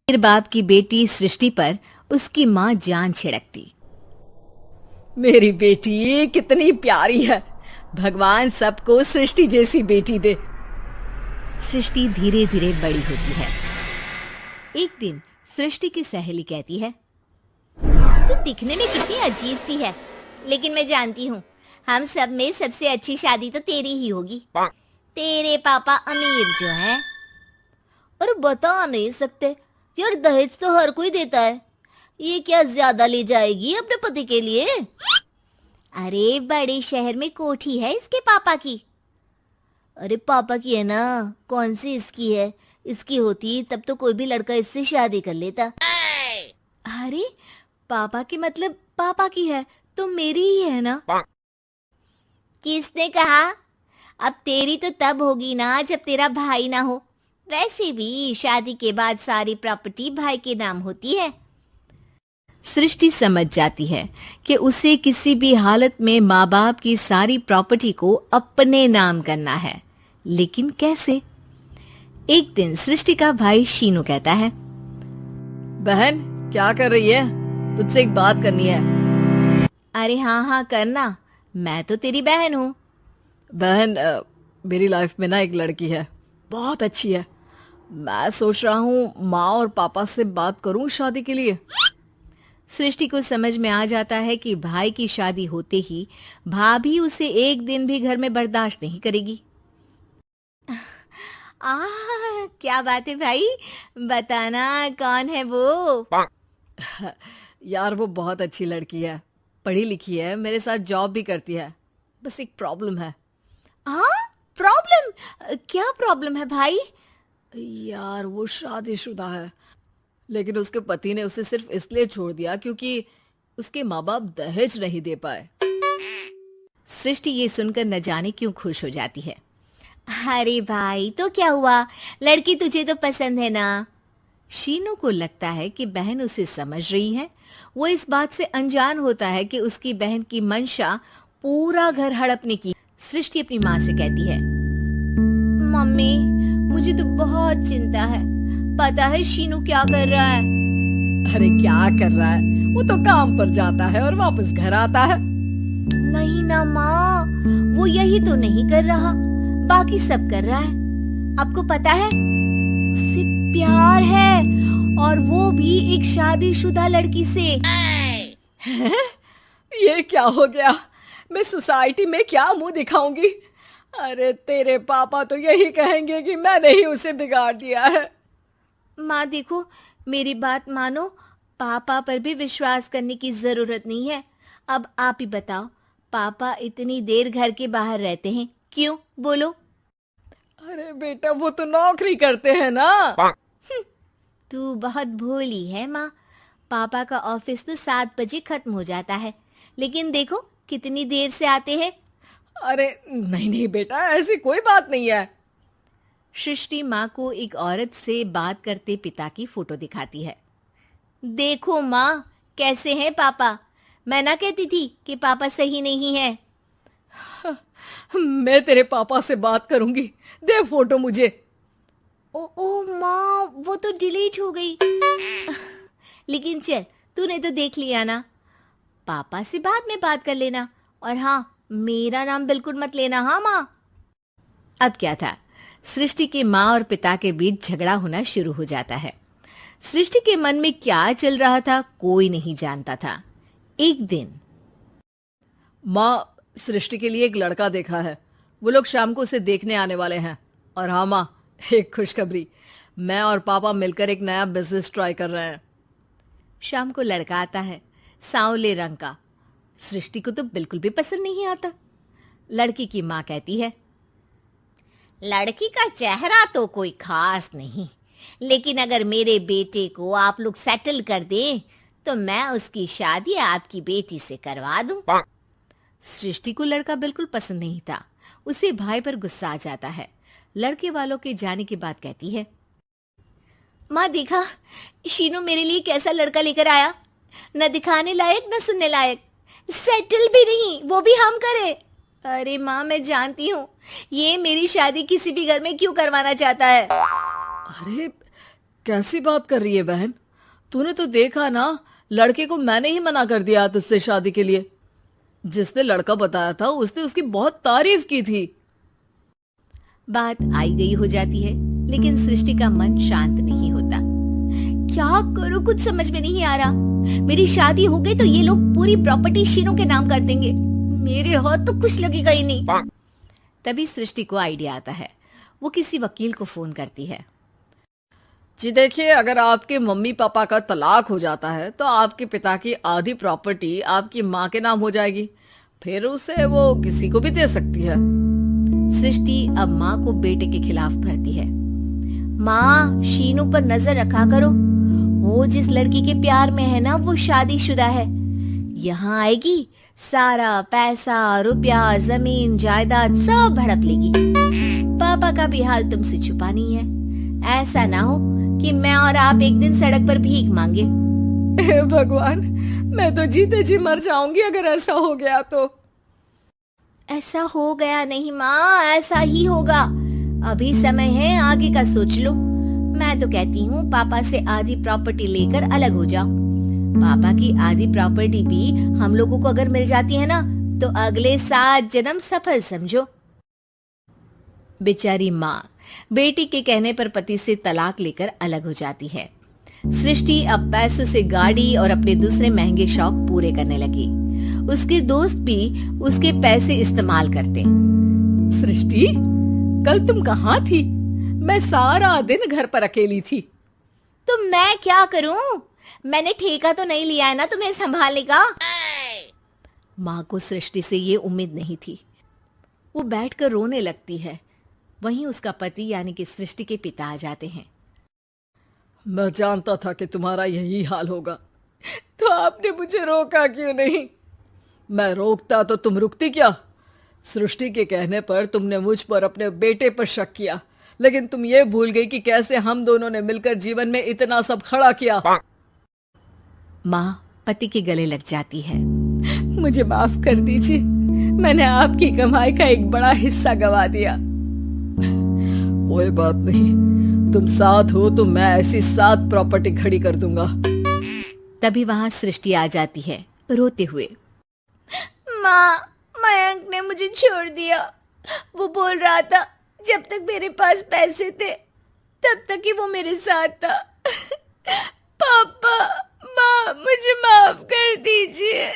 फिर बाप की बेटी सृष्टि पर उसकी माँ जान छिड़कती। मेरी बेटी कितनी प्यारी है, भगवान सबको सृष्टि जैसी बेटी दे। सृष्टि धीरे धीरे बड़ी होती है। एक दिन सृष्टि की सहेली कहती है, तू दिखने में कितनी अजीब सी है, लेकिन मैं जानती हूँ हम सब में सबसे अच्छी शादी तो तेरी ही होगी। तेरे पापा अमीर जो है। और बता नहीं सकते यार, दहेज तो हर कोई देता है, ये क्या ज्यादा ले जाएगी अपने पति के लिए? अरे बड़े शहर में कोठी है इसके पापा की। अरे पापा की है ना, कौन सी इसकी है? इसकी होती तब तो कोई भी लड़का इससे शादी कर लेता। अरे पापा की मतलब पापा की है तो मेरी ही है ना? किसने कहा? अब तेरी तो तब होगी ना जब तेरा भाई ना हो। वैसे भी शादी के बाद सारी प्रॉपर्टी भाई के नाम होती है। सृष्टि समझ जाती है कि उसे किसी भी हालत में माँ बाप की सारी प्रॉपर्टी को अपने नाम करना है, लेकिन कैसे? एक दिन सृष्टि का भाई शीनू कहता है, बहन क्या कर रही है? तुझसे एक बात करनी है। अरे हाँ करना, मैं तो तेरी बहन हूँ। बहन मेरी लाइफ में ना एक लड़की है, बहुत अच्छी है। मैं सोच रहा हूँ माँ और पापा से बात करूँ शादी के लिए। सृष्टि को समझ में आ जाता है कि भाई की शादी होते ही भाभी उसे एक दिन भी घर में बर्दाश्त नहीं करेगी। क्या बात है भाई, बताना कौन है वो? यार वो बहुत अच्छी लड़की है, पढ़ी लिखी है, मेरे साथ जॉब भी करती है। बस एक प्रॉब्लम है। प्रॉब्लम? क्या प्रॉब्लम है भाई? यार वो शादीशुदा है, लेकिन उसके पति ने उसे सिर्फ इसलिए छोड़ दिया क्योंकि उसके माँ बाप दहेज नहीं दे पाए। सृष्टि ये सुनकर न जाने क्यों खुश हो जाती है। अरे भाई तो क्या हुआ, लड़की तुझे तो पसंद है ना? शीनू को लगता है कि बहन उसे समझ रही है। वो इस बात से अनजान होता है कि उसकी बहन की मंशा पूरा घर हड़पने की। सृष्टि अपनी माँ से कहती है, मम्मी मुझे तो बहुत चिंता है, पता है शीनू क्या कर रहा है? अरे क्या कर रहा है? वो तो काम पर जाता है और वापस घर आता है। नहीं ना माँ, वो यही तो नहीं कर रहा, बाकी सब कर रहा है। आपको पता है उससे प्यार है, और वो भी एक शादीशुदा लड़की से। ये क्या हो गया? मैं सोसाइटी में क्या मुंह दिखाऊंगी? अरे तेरे पापा तो यही कहेंगे कि मैंने ही उसे बिगाड़ दिया है। माँ देखो, मेरी बात मानो, पापा पर भी विश्वास करने की जरूरत नहीं है। अब आप ही बताओ, पापा इतनी देर घर के बाहर रहते हैं क्यों? बोलो। अरे बेटा वो तो नौकरी करते हैं ना। तू बहुत भोली है माँ। पापा का ऑफिस तो 7 बजे खत्म हो जाता है, लेकिन देखो कितनी देर से आते हैं। अरे नहीं बेटा, ऐसी कोई बात नहीं है। सृष्टि माँ को एक औरत से बात करते पिता की फोटो दिखाती है। देखो माँ कैसे हैं पापा, मैं ना कहती थी कि पापा सही नहीं है। मैं तेरे पापा से बात करूंगी, दे फोटो मुझे। ओ माँ, वो तो डिलीट हो गई। लेकिन चल, तूने तो देख लिया ना, पापा से बाद में बात कर लेना। और हाँ, मेरा नाम बिल्कुल मत लेना। हाँ माँ। अब क्या था, सृष्टि के माँ और पिता के बीच झगड़ा होना शुरू हो जाता है। सृष्टि के मन में क्या चल रहा था कोई नहीं जानता था। एक दिन, माँ सृष्टि के लिए एक लड़का देखा है, वो लोग शाम को उसे देखने आने वाले हैं। और हाँ माँ, एक खुशखबरी, मैं और पापा मिलकर एक नया बिजनेस ट्राई कर रहे हैं। शाम को लड़का आता है, सांवले रंग का। सृष्टि को तो बिल्कुल भी पसंद नहीं आता। लड़की की माँ कहती है, लड़की का चेहरा तो कोई खास नहीं, लेकिन अगर मेरे बेटे को आप लोग सेटल कर दें तो मैं उसकी शादी आपकी बेटी से करवा दूं। सृष्टि को लड़का बिल्कुल पसंद नहीं था। उसे भाई पर गुस्सा आ जाता है। लड़के वालों के जाने के बाद कहती है, माँ देखा शीनू मेरे लिए कैसा लड़का लेकर आया, न दिखाने लायक न सुनने लायक, सेटल भी नहीं, वो भी हम करे। अरे माँ, मैं जानती हूँ ये मेरी शादी किसी भी घर में क्यों करवाना चाहता है। अरे कैसी बात कर रही है बहन, तूने तो देखा ना, लड़के को मैंने ही मना कर दिया तुझसे शादी के लिए। जिसने लड़का बताया था उसने उसकी बहुत तारीफ की थी। बात आई गई हो जाती है, लेकिन सृष्टि का मन शांत नहीं होता। क्या करूं, कुछ समझ में नहीं आ रहा। मेरी शादी हो गई तो ये लोग पूरी प्रॉपर्टी शीनू के नाम कर देंगे, मेरे हाथ तो कुछ लगेगा ही नहीं। तभी सृष्टि को आइडिया आता है। वो किसी वकील को फोन करती है। जी देखिए, अगर आपके मम्मी पापा का तलाक हो जाता है तो आपके पिता की आधी प्रॉपर्टी आपकी माँ के नाम हो जाएगी, फिर उसे वो किसी को भी दे सकती है। सृष्टि अब माँ को बेटे के खिलाफ भरती है। माँ, शीनू पर नजर रखा करो, वो जिस लड़की के प्यार में है ना वो शादीशुदा है। यहाँ आएगी, सारा पैसा, रुपया, जमीन, जायदाद सब हड़प लेगी। पापा का भी हाल तुमसे छुपा नहीं है। ऐसा ना हो कि मैं और आप एक दिन सड़क पर भीख मांगे। हे भगवान, मैं तो जीते जी मर जाऊंगी अगर ऐसा हो गया तो। ऐसा हो गया नहीं माँ, ऐसा ही होगा। अभी समय है, आगे का सोच लो। मैं तो कहती हूँ पापा से आधी प्रॉपर्टी लेकर अलग हो जाओ। पापा की आधी प्रॉपर्टी भी हम लोगों को अगर मिल जाती है ना तो अगले 7 जन्म सफल समझो। बेचारी माँ बेटी के कहने पर पति से तलाक लेकर अलग हो जाती है। सृष्टि अब पैसों से गाड़ी और अपने दूसरे महंगे शौक पूरे करने लगी। उसके दोस्त भी उसके पैसे इस्तेमाल करते। सृष्टि, कल तुम कहाँ थी? मैं सारा दिन घर पर अकेली थी। तो मैं क्या करूं? मैंने ठेका तो नहीं लिया है ना तुम्हें संभालने का। माँ को सृष्टि से ये उम्मीद नहीं थी। वो बैठकर रोने लगती है। वहीं उसका पति यानी कि सृष्टि के पिता आ जाते हैं। मैं जानता था कि तुम्हारा यही हाल होगा, तो आपने मुझे रोका क्यों नहीं? मैं रोकता तो तुम रुकती क्या? सृष्टि के कहने पर तुमने मुझ पर अपने बेटे पर शक किया, लेकिन तुम ये भूल गई कि कैसे हम दोनों ने मिलकर जीवन में इतना सब खड़ा किया। माँ पति के गले लग जाती है। मुझे माफ कर दीजिए, मैंने आपकी कमाई का एक बड़ा हिस्सा गवा दिया। कोई बात नहीं, तुम साथ हो तो मैं ऐसी 7 प्रॉपर्टी खड़ी कर दूंगा। तभी वहां सृष्टि आ जाती है रोते हुए। माँ, मयंक ने मुझे छोड़ दिया। वो बोल रहा था जब तक मेरे पास पैसे थे तब तक ही वो मेरे साथ था। पापा, माँ, मुझे माफ कर दीजिए।